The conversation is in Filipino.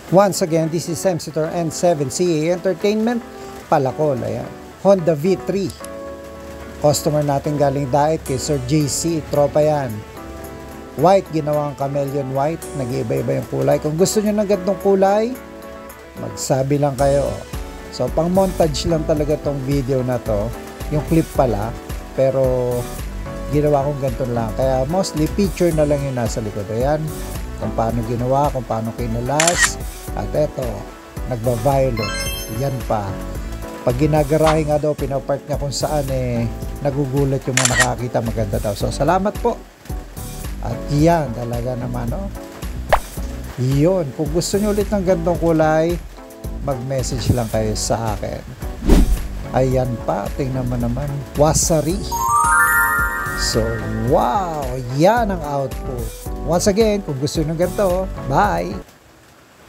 Once again, this is Semsitor N7CA Entertainment, Palacol. Ayan. Honda V3. Customer natin galing Daet kay Sir JC. Tropa yan. White, ginawang chameleon white. Nag-iiba-iba yung kulay. Kung gusto nyo ng gantong kulay, magsabi lang kayo. So, pang montage lang talaga tong video na to. Yung clip pala. Pero, ginawa kong ganito lang. Kaya, mostly, picture na lang yung nasa likod. Ayan. Kung paano ginawa, kung paano kinalas. At eto, nagba-violet. Yan pa. Pag ginagarahe nga daw, pinapark niya kung saan nagugulat yung mga nakakita, maganda daw. So, salamat po. At yan, talaga naman, no? Yun, kung gusto nyo ulit ng gandong kulay, mag-message lang kayo sa akin. Ayan pa, tingnan mo naman. Wasari. So, wow! Yan ang output. Once again, kung gusto nyo ng ganito, bye!